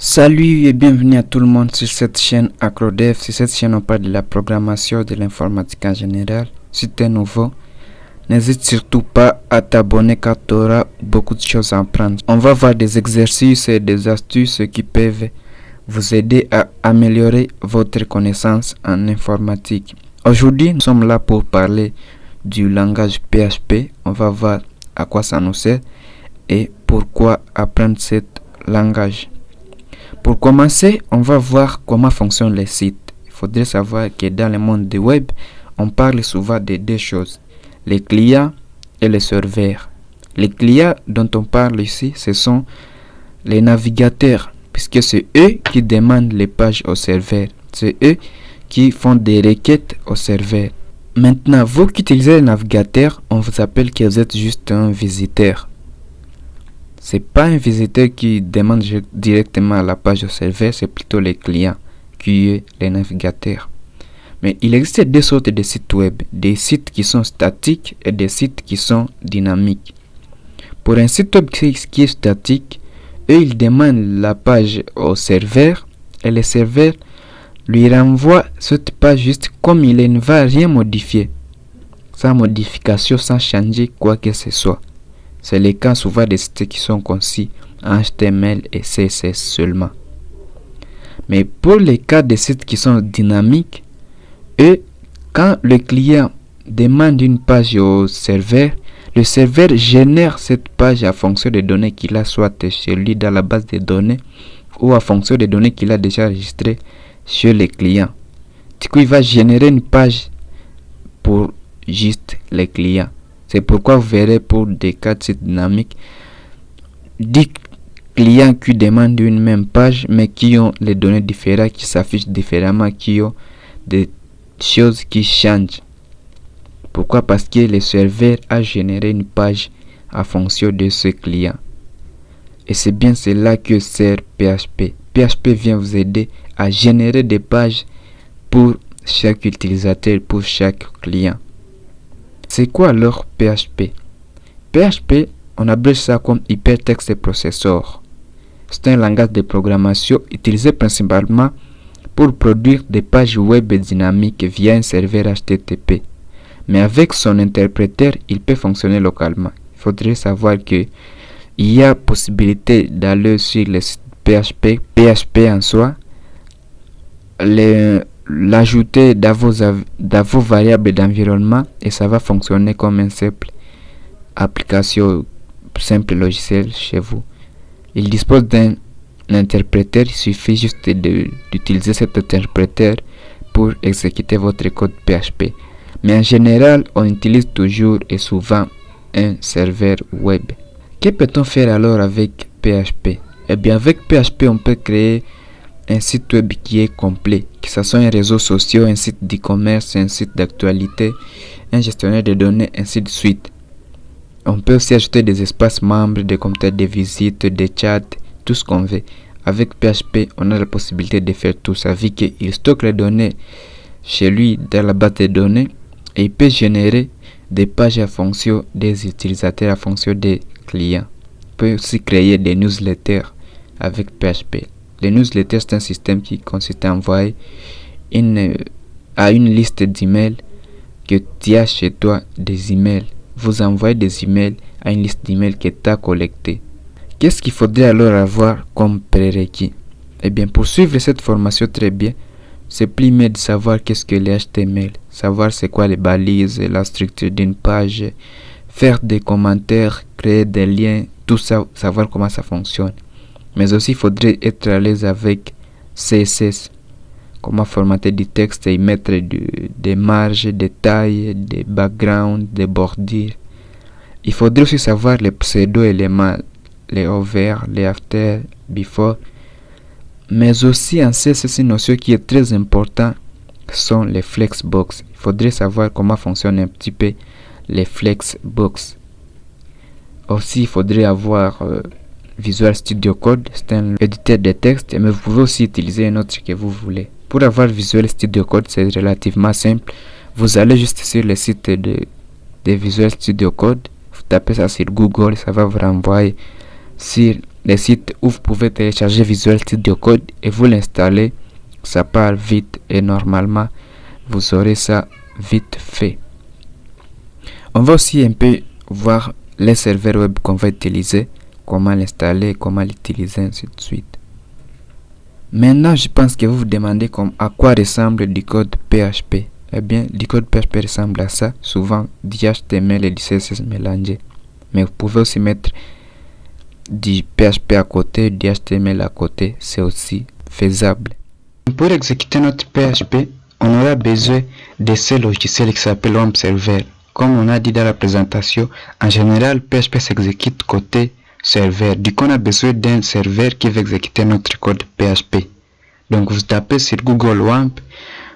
Salut et bienvenue à tout le monde sur cette chaîne AcroDev. Sur cette chaîne, on parle de la programmation, de l'informatique en général. Si tu es nouveau, n'hésite surtout pas à t'abonner car tu auras beaucoup de choses à apprendre. On va voir des exercices et des astuces qui peuvent vous aider à améliorer votre connaissance en informatique. Aujourd'hui, nous sommes là pour parler du langage PHP. On va voir à quoi ça nous sert et pourquoi apprendre ce langage. Pour commencer, on va voir comment fonctionnent les sites. Il faudrait savoir que dans le monde du web, on parle souvent de deux choses, les clients et les serveurs. Les clients dont on parle ici, ce sont les navigateurs, puisque c'est eux qui demandent les pages au serveur. C'est eux qui font des requêtes au serveur. Maintenant, vous qui utilisez le navigateur, on vous appelle que vous êtes juste un visiteur. C'est pas un visiteur qui demande directement la page au serveur, c'est plutôt les clients qui est les navigateurs. Mais il existe deux sortes de sites web, des sites qui sont statiques et des sites qui sont dynamiques. Pour un site web qui est statique, eux ils demandent la page au serveur et le serveur lui renvoie cette page juste comme il est, il ne va rien modifier, sans modification, sans changer quoi que ce soit. C'est le cas souvent des sites qui sont conçus en HTML et CSS seulement. Mais pour les cas des sites qui sont dynamiques, eux, quand le client demande une page au serveur, le serveur génère cette page à fonction des données qu'il a soit chez lui dans la base de données ou à fonction des données qu'il a déjà enregistrées chez les clients. Du coup, il va générer une page pour juste les clients. C'est pourquoi vous verrez pour des cas de sites dynamiques, 10 clients qui demandent une même page, mais qui ont les données différentes, qui s'affichent différemment, qui ont des choses qui changent. Pourquoi? Parce que le serveur a généré une page à fonction de ce client. Et c'est bien cela que sert PHP. PHP vient vous aider à générer des pages pour chaque utilisateur, pour chaque client. C'est quoi alors PHP? PHP, on appelle ça comme Hypertext Processor. C'est un langage de programmation utilisé principalement pour produire des pages web dynamiques via un serveur HTTP. Mais avec son interpréteur, il peut fonctionner localement. Il faudrait savoir que il y a possibilité d'aller sur le site PHP en soi, l'ajouter dans vos variables d'environnement et ça va fonctionner comme une simple application, simple logiciel chez vous. Il dispose d'un interpréteur, il suffit juste d'utiliser cet interpréteur pour exécuter votre code PHP. Mais en général, on utilise toujours et souvent un serveur web. Que peut-on faire alors avec PHP? Eh bien, avec PHP, on peut créer un site web qui est complet, que ce soit un réseau social, un site d'e-commerce, un site d'actualité, un gestionnaire de données, ainsi de suite. On peut aussi ajouter des espaces membres, des compteurs de visite, des chats, tout ce qu'on veut. Avec PHP, on a la possibilité de faire tout ça, vu qu'il stocke les données chez lui dans la base de données et il peut générer des pages à fonction des utilisateurs, à fonction des clients. On peut aussi créer des newsletters avec PHP. Les newsletters, c'est un système qui consiste à envoyer à une liste d'emails que tu as chez toi des emails. Vous envoyez des emails à une liste d'emails que tu as collectée. Qu'est-ce qu'il faudrait alors avoir comme prérequis? Eh bien, pour suivre cette formation très bien, c'est plus mieux de savoir qu'est-ce que les HTML, savoir c'est quoi les balises, la structure d'une page, faire des commentaires, créer des liens, tout ça, savoir comment ça fonctionne. Mais aussi, il faudrait être à l'aise avec CSS, comment formater du texte et y mettre des marges, des tailles, des backgrounds, des bordures. Il faudrait aussi savoir les pseudo-éléments, les over, les after, before. Mais aussi en CSS, une notion qui est très importante sont les flexbox. Il faudrait savoir comment fonctionnent un petit peu les flexbox. Aussi, il faudrait avoir Visual Studio Code, c'est un éditeur de texte, mais vous pouvez aussi utiliser un autre que vous voulez. Pour avoir Visual Studio Code, c'est relativement simple. Vous allez juste sur le site de Visual Studio Code, vous tapez ça sur Google, ça va vous renvoyer sur les sites où vous pouvez télécharger Visual Studio Code et vous l'installez. Ça part vite et normalement vous aurez ça vite fait. On va aussi un peu voir les serveurs web qu'on va utiliser, comment l'installer, comment l'utiliser, ainsi de suite. Maintenant, je pense que vous vous demandez à quoi ressemble du code PHP. Eh bien, du code PHP ressemble à ça, souvent du HTML et du CSS mélangés. Mais vous pouvez aussi mettre du PHP à côté, du HTML à côté, c'est aussi faisable. Pour exécuter notre PHP, on aura besoin de ce logiciel qui s'appelle WAMP Server. Comme on a dit dans la présentation, en général, PHP s'exécute côté serveur. Du coup, on a besoin d'un serveur qui va exécuter notre code PHP. Donc, vous tapez sur Google WAMP,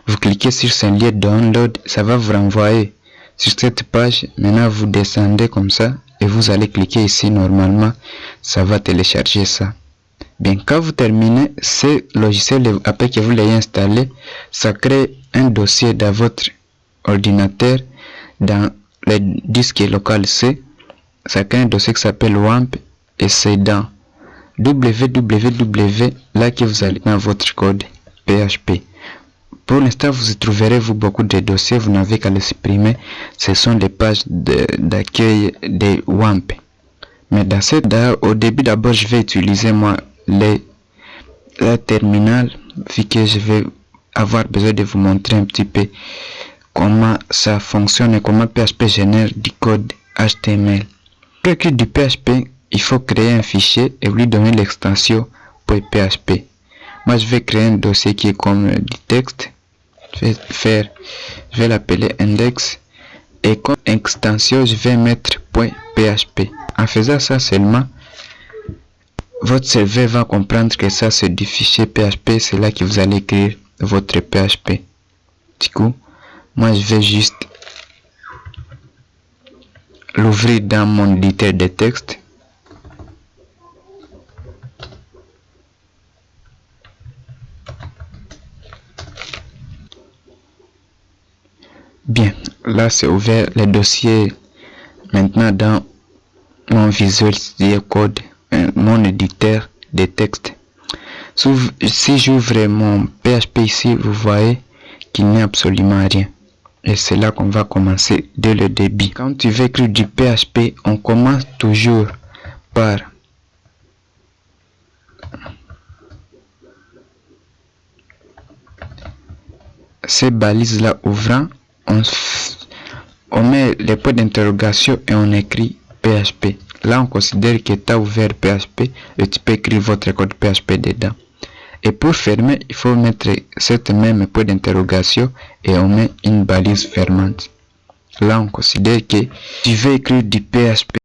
vous cliquez sur ce lien download, ça va vous renvoyer sur cette page. Maintenant, vous descendez comme ça et vous allez cliquer ici. Normalement, ça va télécharger ça. Bien, quand vous terminez, ce logiciel, après que vous l'ayez installé, ça crée un dossier dans votre ordinateur, dans le disque local C. Ça crée un dossier qui s'appelle WAMP et c'est dans www là que vous allez dans votre code PHP. Pour l'instant, vous y trouverez beaucoup de dossiers, vous n'avez qu'à les supprimer. Ce sont les pages d'accueil de WAMP. Mais au début, d'abord, je vais utiliser moi le terminal, vu que je vais avoir besoin de vous montrer un petit peu comment ça fonctionne et comment PHP génère du code HTML. Pour écrire du PHP, il faut créer un fichier et lui donner l'extension .php. Moi, je vais créer un dossier qui est comme du texte. Je vais l'appeler index et comme extension, je vais mettre .php. En faisant ça seulement, votre serveur va comprendre que ça c'est du fichier PHP, c'est là que vous allez écrire votre PHP. Du coup, moi je vais juste l'ouvrir dans mon éditeur de texte. Bien, là c'est ouvert le dossier maintenant dans mon Visual Studio Code, mon éditeur de texte. Si j'ouvre mon PHP ici, vous voyez qu'il n'y a absolument rien. Et c'est là qu'on va commencer dès le début. Quand tu veux écrire du PHP, on commence toujours par ces balises là ouvrant. On met les points d'interrogation et on écrit PHP. Là, on considère que tu as ouvert PHP et tu peux écrire votre code PHP dedans. Et pour fermer, il faut mettre cette même point d'interrogation et on met une balise fermante. Là, on considère que tu veux écrire du PHP.